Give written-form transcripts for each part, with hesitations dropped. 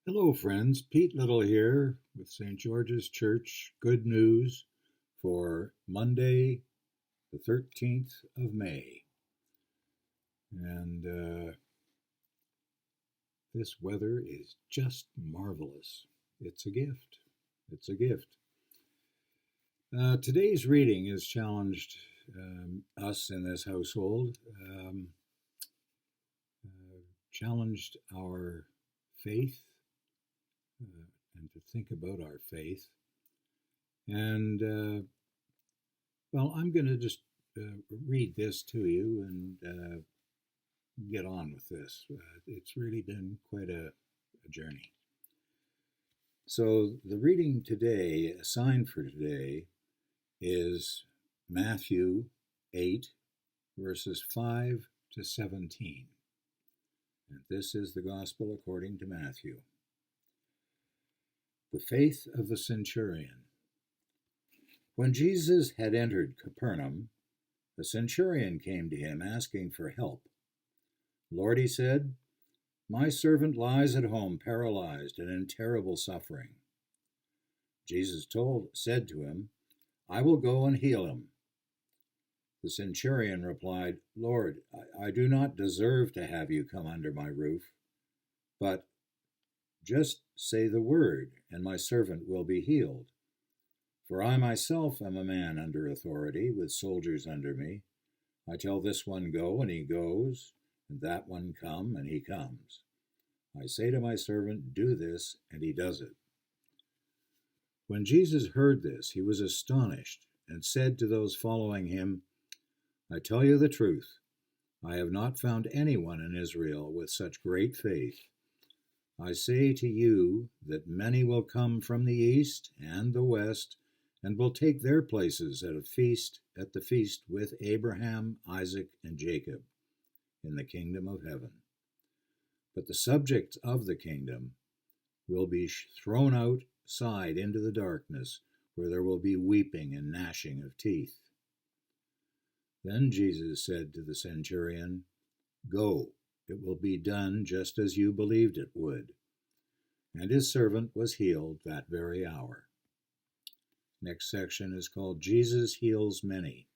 Hello, friends. Pete Little here with St. George's Church Good News for Monday, the 13th of May. And this weather is just marvelous. It's a gift. It's a gift. Today's reading has challenged us in this household, challenged our faith, and to think about our faith. And, I'm going to just read this to you and get on with this. It's really been quite a journey. So, the reading today, assigned for today, is Matthew 8, verses 5 to 17. And this is the Gospel according to Matthew. The faith of the centurion. When Jesus had entered Capernaum, the centurion came to him asking for help. Lord, he said, my servant lies at home paralyzed and in terrible suffering. Jesus said to him, I will go and heal him. The centurion replied, Lord, I do not deserve to have you come under my roof, but just say the word, and my servant will be healed. For I myself am a man under authority, with soldiers under me. I tell this one, go, and he goes, and that one, come, and he comes. I say to my servant, do this, and he does it. When Jesus heard this, he was astonished, and said to those following him, I tell you the truth, I have not found anyone in Israel with such great faith. I say to you that many will come from the east and the west, and will take their places at the feast with Abraham, Isaac, and Jacob in the kingdom of heaven. But the subjects of the kingdom will be thrown outside into the darkness, where there will be weeping and gnashing of teeth. Then Jesus said to the centurion, Go, it will be done just as you believed it would. And his servant was healed that very hour. Next section is called Jesus Heals Many.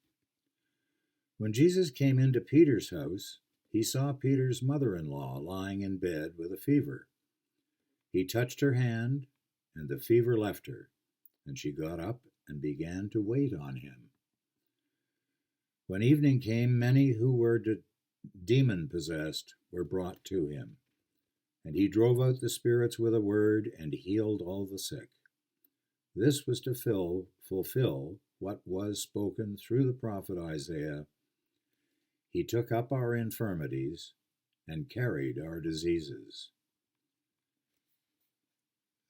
When Jesus came into Peter's house, he saw Peter's mother-in-law lying in bed with a fever. He touched her hand, and the fever left her, and she got up and began to wait on him. When evening came, many who were demon-possessed were brought to him, and he drove out the spirits with a word and healed all the sick. This was to fulfill what was spoken through the prophet Isaiah. He took up our infirmities and carried our diseases.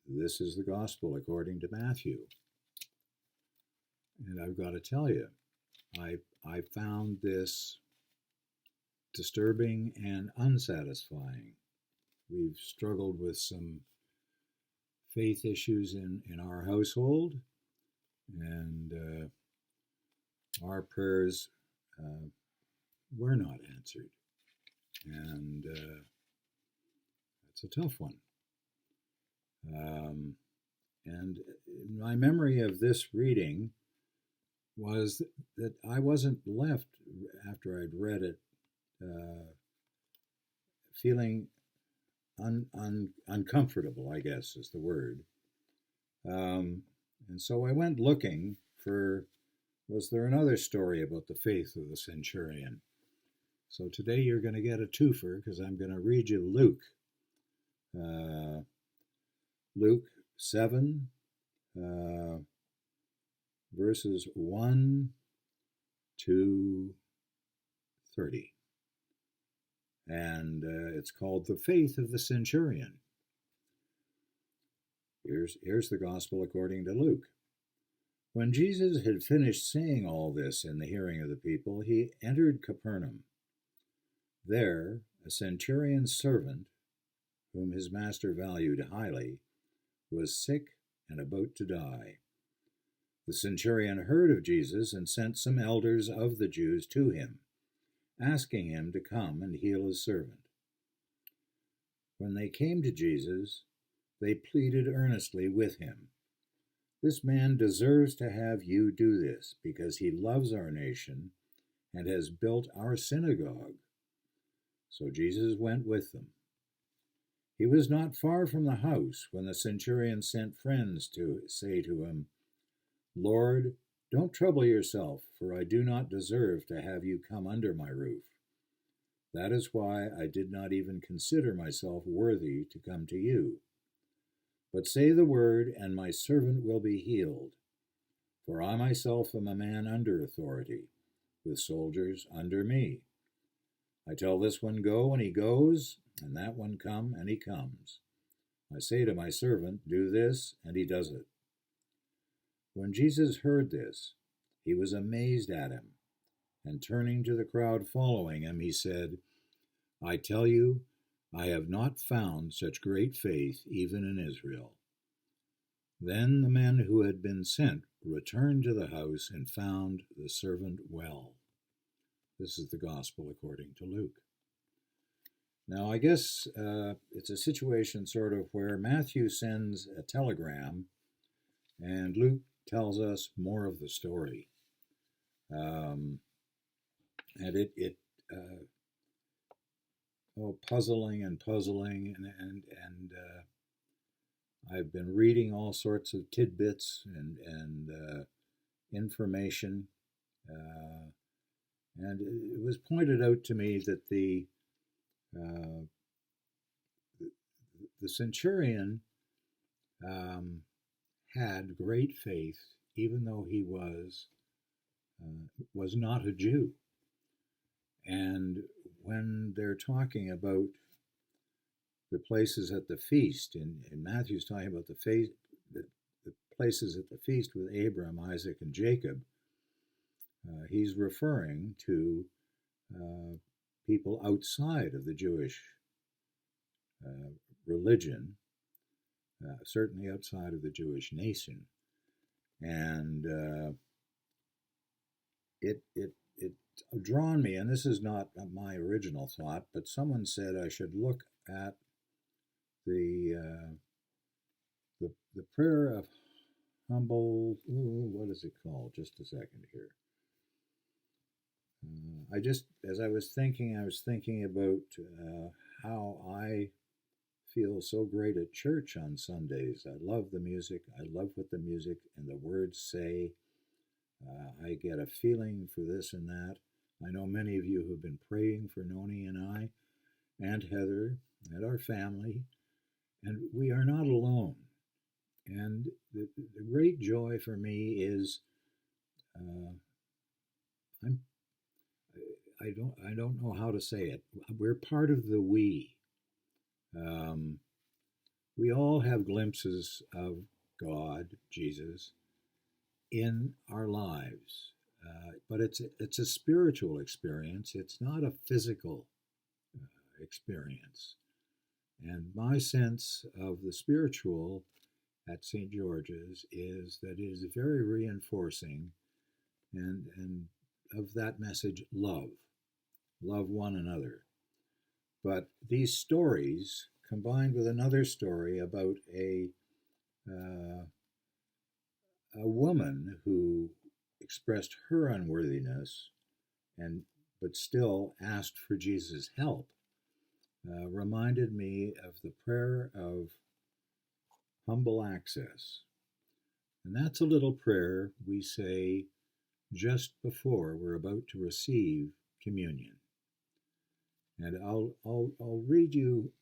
This is the gospel according to Matthew. And I've got to tell you, I found this disturbing and unsatisfying. We've struggled with some faith issues in our household, and our prayers were not answered. And it's a tough one. And my memory of this reading was that I wasn't left, after I'd read it, feeling uncomfortable, I guess is the word. And so I went looking for, was there another story about the faith of the centurion? So today you're going to get a twofer, because I'm going to read you Luke. Luke 7, verses 1 to 30. And it's called The Faith of the Centurion. Here's the gospel according to Luke. When Jesus had finished saying all this in the hearing of the people, he entered Capernaum. There, a centurion's servant, whom his master valued highly, was sick and about to die. The centurion heard of Jesus and sent some elders of the Jews to him, asking him to come and heal his servant. When they came to Jesus, They pleaded earnestly with him. This man deserves to have you do this because he loves our nation and has built our synagogue. So Jesus went with them. He was not far from the house when the centurion sent friends to say to him, Lord, don't trouble yourself, for I do not deserve to have you come under my roof. That is why I did not even consider myself worthy to come to you. But say the word, and my servant will be healed. For I myself am a man under authority, with soldiers under me. I tell this one, go, and he goes, and that one, come, and he comes. I say to my servant, do this, and he does it. When Jesus heard this, he was amazed at him, and turning to the crowd following him, he said, I tell you, I have not found such great faith even in Israel. Then the men who had been sent returned to the house and found the servant well. This is the gospel according to Luke. Now, I guess it's a situation sort of where Matthew sends a telegram and Luke tells us more of the story. And puzzling and I've been reading all sorts of tidbits and information, and it was pointed out to me that the centurion had great faith, even though he was not a Jew. And when they're talking about the places at the feast, in Matthew's talking about the places at the feast with Abraham, Isaac, and Jacob, he's referring to people outside of the Jewish religion, certainly outside of the Jewish nation. And it drawn me, and this is not my original thought, but someone said I should look at the prayer of humble, what is it called? Just a second here. As I was thinking about how I feel so great at church on Sundays. I love the music. I love what the music and the words say. I get a feeling for this and that. I know many of you who have been praying for Noni and I, and Heather, and our family, and we are not alone. And the great joy for me is I don't know how to say it. We're part of the we. We all have glimpses of God, Jesus, in our lives, but it's a spiritual experience. It's not a physical experience. And my sense of the spiritual at St. George's is that it is very reinforcing, and of that message, love one another. But these stories, combined with another story about a woman who expressed her unworthiness but still asked for Jesus' help, reminded me of the prayer of humble access. And that's a little prayer we say just before we're about to receive communion. And I'll read you.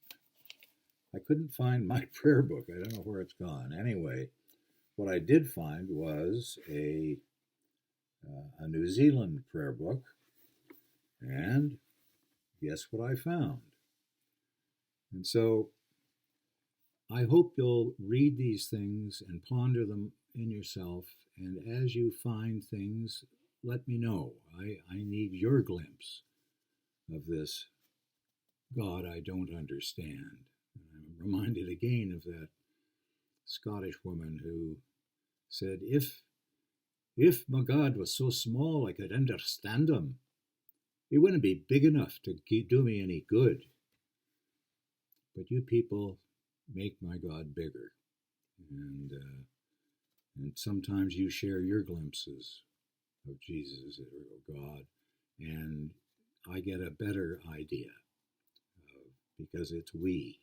I couldn't find my prayer book. I don't know where it's gone. Anyway, what I did find was a New Zealand prayer book, and guess what I found? And so I hope you'll read these things and ponder them in yourself, and as you find things, let me know. I need your glimpse of this God I don't understand. I'm reminded again of that Scottish woman who said, if my God was so small I could understand him, he wouldn't be big enough to do me any good. But you people make my God bigger. And sometimes you share your glimpses of Jesus or God, and I get a better idea because it's we.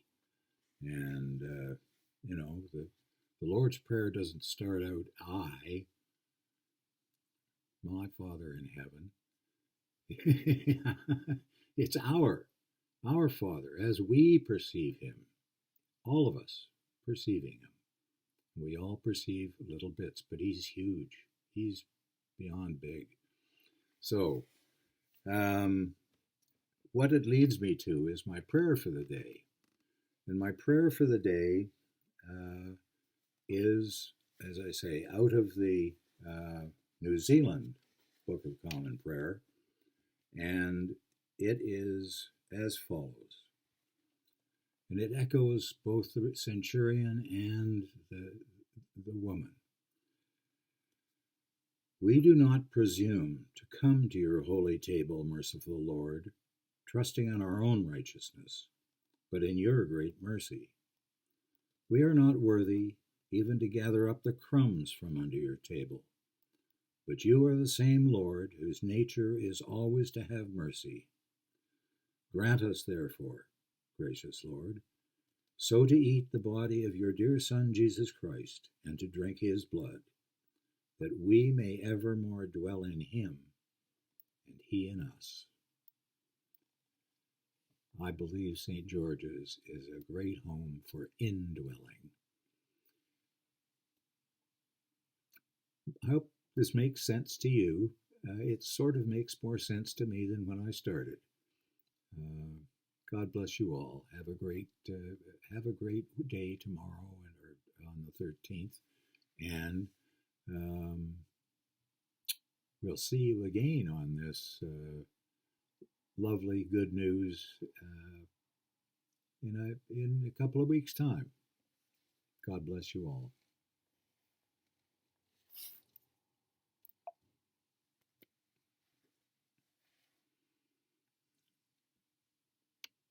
And, the Lord's Prayer doesn't start out, I, my Father in heaven. It's our Father, as we perceive him, all of us perceiving him. We all perceive little bits, but he's huge. He's beyond big. So, what it leads me to is my prayer for the day. And my prayer for the day is, as I say, out of the New Zealand Book of Common Prayer, and it is as follows. And it echoes both the centurion and the woman. We do not presume to come to your holy table, merciful Lord, trusting in our own righteousness, but in your great mercy. We are not worthy even to gather up the crumbs from under your table, but you are the same Lord whose nature is always to have mercy. Grant us, therefore, gracious Lord, so to eat the body of your dear Son, Jesus Christ, and to drink his blood, that we may evermore dwell in him, and he in us. I believe St. George's is a great home for indwelling. I hope this makes sense to you. It sort of makes more sense to me than when I started. God bless you all. Have a great day tomorrow or on the 13th, and we'll see you again on this lovely good news in a couple of weeks' time. God bless you all.